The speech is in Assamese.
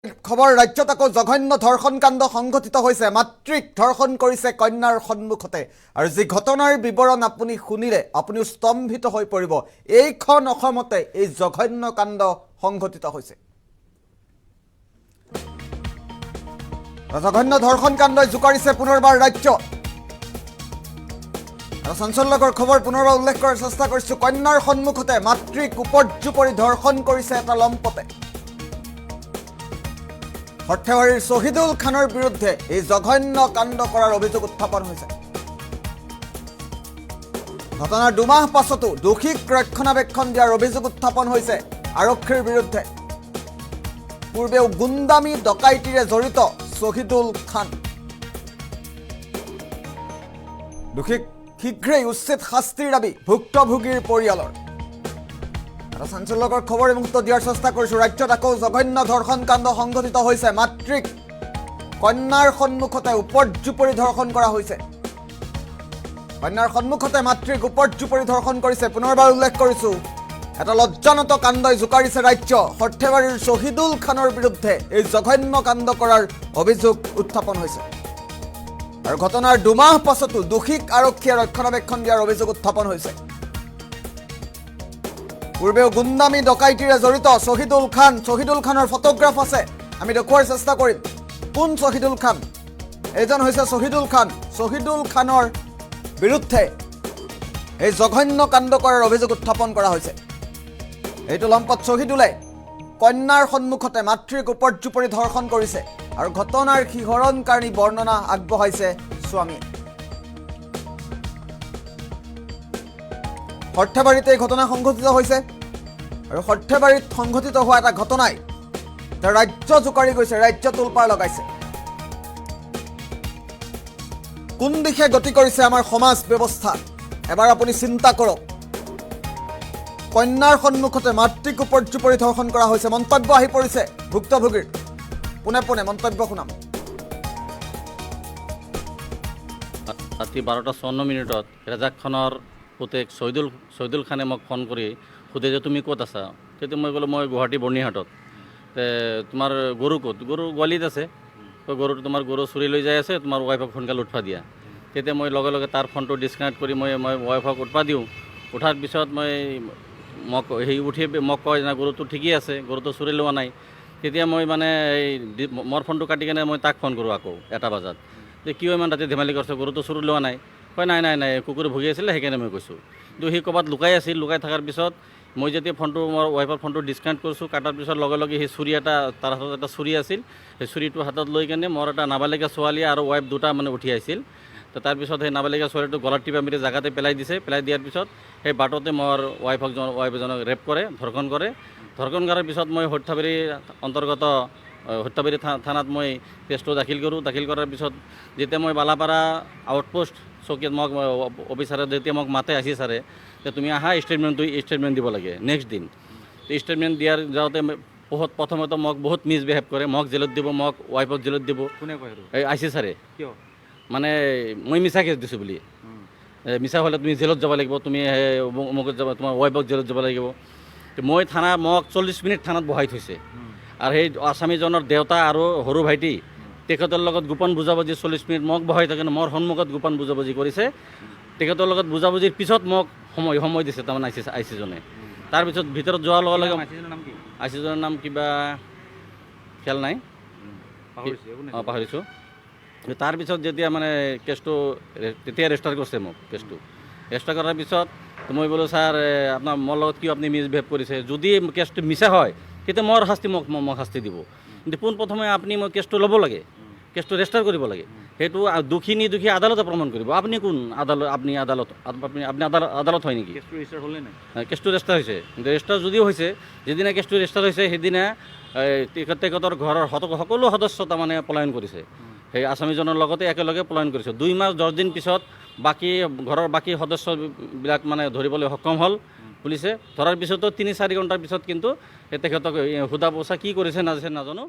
খবৰ ৰাজ্যত আকৌ জঘন্য ধৰ্ষণ কাণ্ড সংঘটিত হৈছে। মাতৃক ধৰ্ষণ কৰিছে কন্যাৰ সন্মুখতে আৰু যি ঘটনাৰ বিৱৰণ আপুনি শুনিলে আপুনি স্তম্ভিত হৈ পৰিব। এইখন অসমতে এই জঘন্য কাণ্ড সংঘটিত হৈছে। জঘন্য ধৰ্ষণ কাণ্ডই জোকাৰিছে পুনৰবাৰ ৰাজ্য। আৰু চাঞ্চল্যকৰ খবৰ পুনৰবাৰ উল্লেখ কৰাৰ চেষ্টা কৰিছোঁ। কন্যাৰ সন্মুখতে মাতৃক উপৰ্যুপৰি ধৰ্ষণ কৰিছে এটা লম্পটে। সৰ্থেবাৰীৰ শহীদুল খানৰ বিৰুদ্ধে এই জঘন্য কাণ্ড কৰাৰ অভিযোগ উত্থাপন হৈছে। ঘটনাৰ দুমাহ পাছতো দোষীক ৰক্ষণাবেক্ষণ দিয়াৰ অভিযোগ উত্থাপন হৈছে আৰক্ষীৰ বিৰুদ্ধে। পূৰ্বেও গুণ্ডামী ডকাইতিৰে জড়িত শহীদুল খান। দোষীক শীঘ্ৰেই উচিত শাস্তিৰ দাবী ভুক্তভোগীৰ পৰিয়ালৰ। এটা চাঞ্চল্যকৰ খবৰ মুক্ত দিয়াৰ চেষ্টা কৰিছোঁ। ৰাজ্যত আকৌ জঘন্য ধৰ্ষণ কাণ্ড সংঘটিত হৈছে। মাতৃক কন্যাৰ সন্মুখতে উপৰ্যুপৰি ধৰ্ষণ কৰা হৈছে। কন্যাৰ সন্মুখতে মাতৃক উপৰ্যুপৰি ধৰ্ষণ কৰিছে। পুনৰবাৰ উল্লেখ কৰিছোঁ, এটা লজ্জানত কাণ্ডই জোকাৰিছে ৰাজ্য। সৰ্থেবাৰীৰ শহীদুল খানৰ বিৰুদ্ধে এই জঘন্য কাণ্ড কৰাৰ অভিযোগ উত্থাপন হৈছে আৰু ঘটনাৰ দুমাহ পাছতো দোষীক আৰক্ষীয়ে ৰক্ষণাবেক্ষণ দিয়াৰ অভিযোগ উত্থাপন হৈছে। পূৰ্বেও গুণ্ডামী ডকাইতিৰে জড়িত শহীদুল খান। শহীদুল খানৰ ফটোগ্ৰাফ আছে, আমি দেখুৱাৰ চেষ্টা কৰিম। কোন শহীদুল খান? এইজন হৈছে শহীদুল খান। শহীদুল খানৰ বিৰুদ্ধে এই জঘন্য কাণ্ড কৰাৰ অভিযোগ উত্থাপন কৰা হৈছে। এইটো লম্পট শহীদুলে কন্যাৰ সন্মুখতে মাতৃক উপৰ্যুপৰি ধৰ্ষণ কৰিছে আৰু ঘটনাৰ শিহৰণকাৰী বৰ্ণনা আগবঢ়াইছে স্বামীয়ে। সৰ্থেবাৰীতে এই ঘটনা সংঘটিত হৈছে আৰু সৰ্থেবাৰীত সংঘটিত হোৱা এটা ঘটনাই ৰাজ্য জোকাৰি গৈছে, ৰাজ্য তোলপাৰ লগাইছে। কোন দিশে গতি কৰিছে আমাৰ সমাজ ব্যৱস্থা এবাৰ আপুনি চিন্তা কৰক। কন্যাৰ সন্মুখতে মাতৃক উপৰ্যুপৰি ধৰ্ষণ কৰা হৈছে। মন্তব্য আহি পৰিছে ভুক্তভোগীৰ। পোনে পোনে মন্তব্য শুনাম। ৰাতি 12:54 ৰেজাকখনৰ পুতেক শহীদুল খানে মোক ফোন কৰি সোধে যে তুমি ক'ত আছা? তেতিয়া মই ক'লোঁ মই গুৱাহাটী বৰ্ণিহাটত। তোমাৰ গৰু ক'ত? গৰু গোৱালিত আছে। গৰুটো তোমাৰ গৰু চুৰি লৈ যাই আছে, তোমাৰ ৱাইফক সোনকালে উঠবা দিয়া। তেতিয়া মই লগে লগে তাৰ ফোনটো ডিছকানেক্ট কৰি মই ৱাইফক উঠবা দিওঁ। উঠাৰ পিছত মোক মোক কয় যে গৰুটো ঠিকেই আছে, গৰুটো চুৰি লোৱা নাই। তেতিয়া মই মোৰ ফোনটো কাটি কেনে মই তাক ফোন কৰোঁ আকৌ 1 বজাত, যে কিয় ইমান ৰাতি ধেমালি কৰিছে, গৰুটো চুৰি লোৱা নাই? কয় নাই কুকুৰে ভুগি আছিলে সেইকাৰণে মই কৈছোঁ। কিন্তু সি ক'ৰবাত লুকাই আছিল। লুকাই থকাৰ পিছত মই যেতিয়া মোৰ ৱাইফৰ ফোনটো ডিছকানেক্ট কৰিছোঁ, কাটাৰ পিছত লগে লগে সেই ছুৰী তাৰ হাতত এটা ছুৰী আছিল। সেই ছুৰীটো হাতত লৈ কেনে মোৰ এটা নাবালিকা ছোৱালী আৰু ৱাইফ দুটা উঠি আহিছিল। তো তাৰপিছত সেই নাবালিকা ছোৱালীটো গলাত টিপা মেলি জেগাতে পেলাই দিছে। পেলাই দিয়াৰ পিছত সেই বাটতে মোৰ ৱাইফ এজনক ৰেপ কৰে, ধৰ্ষণ কৰে। ধৰ্ষণ কৰাৰ পিছত মই সৰ্থেবাৰী অন্তৰ্গত সৰ্থেবাৰী থানাত মই কেছটো দাখিল কৰোঁ। দাখিল কৰাৰ পিছত যেতিয়া মই বালাপাৰা আউটপোষ্ট চকীত মোক অফিচাৰে যেতিয়া মোক মাতে আহি ছাৰে যে তুমি আহা ষ্টেটমেণ্ট দিব লাগে নেক্সট দিন। ষ্টেটমেণ্ট দিয়াৰ যাওঁতে প্ৰথমতে মোক বহুত মিছবিহেভ কৰে। মোক জেলত দিব, মোক ৱাইফক জেলত দিব। কোনে কয়? এই আইছি ছাৰে। কিয়? মানে মই মিছা কেছ দিছোঁ বুলি। মিছা হ'লে তুমি জেলত যাব লাগিব, তুমি অমুকত যাব, তোমাৰ ৱাইফক জেলত যাব লাগিব। মই মোক 40 মিনিট থানাত বহাই থৈছে। আৰু সেই আসামীজনৰ দেউতা আৰু সৰু ভাইটি তেখেতৰ লগত গোপন বুজাবুজি 40 মিনিট মোক বহাই থাকে। মোৰ সন্মুখত গোপন বুজাবুজি কৰিছে। তেখেতৰ লগত বুজাবুজিৰ পিছত মোক সময় দিছে তাৰমানে আইচিজনে। তাৰপিছত ভিতৰত যোৱাৰ লগে লগে আইচিজনৰ নাম কিবা খেল নাই, পাহৰিছোঁ। তাৰপিছত যেতিয়া কেছটো তেতিয়া ৰেজিষ্টাৰ কৰিছে মোক। কেছটো ৰেজিষ্টাৰ কৰাৰ পিছত মই বোলো ছাৰ আপোনাৰ মোৰ লগত কিয় আপুনি মিছবিহেভ কৰিছে? যদি কেছটো মিছা হয় তেতিয়া মোৰ শাস্তি মোক শাস্তি দিব। কিন্তু পোনপ্ৰথমে আপুনি মই কেছটো ল'ব লাগে, কেছটো ৰেজিষ্টাৰ কৰিব লাগে। সেইটো দোষী নিৰ্দোষী আদালতে প্ৰমাণ কৰিব। আপুনি কোন আদালত? আপুনি আদালত হয় নেকি? কেছটো ৰেজিষ্টাৰ হ'লে নাই? কেছটো ৰেজিষ্টাৰ হৈছে। কিন্তু ৰেজিষ্টাৰ যদিও হৈছে, যিদিনা কেছটো ৰেজিষ্টাৰ হৈছে সেইদিনা তেখেতৰ ঘৰৰ সকলো সদস্য তাৰমানে পলায়ন কৰিছে। সেই আসামীজনৰ লগতে একেলগে পলায়ন কৰিছে। 2 মাহ 10 দিন পিছত ঘৰৰ বাকী সদস্যবিলাক ধৰিবলৈ সক্ষম হ'ল পুলিচে। ধৰাৰ পিছতো 3-4 ঘণ্টাৰ পিছত কিন্তু তেখেতক সোধা পোছা কি কৰিছে নাজানো।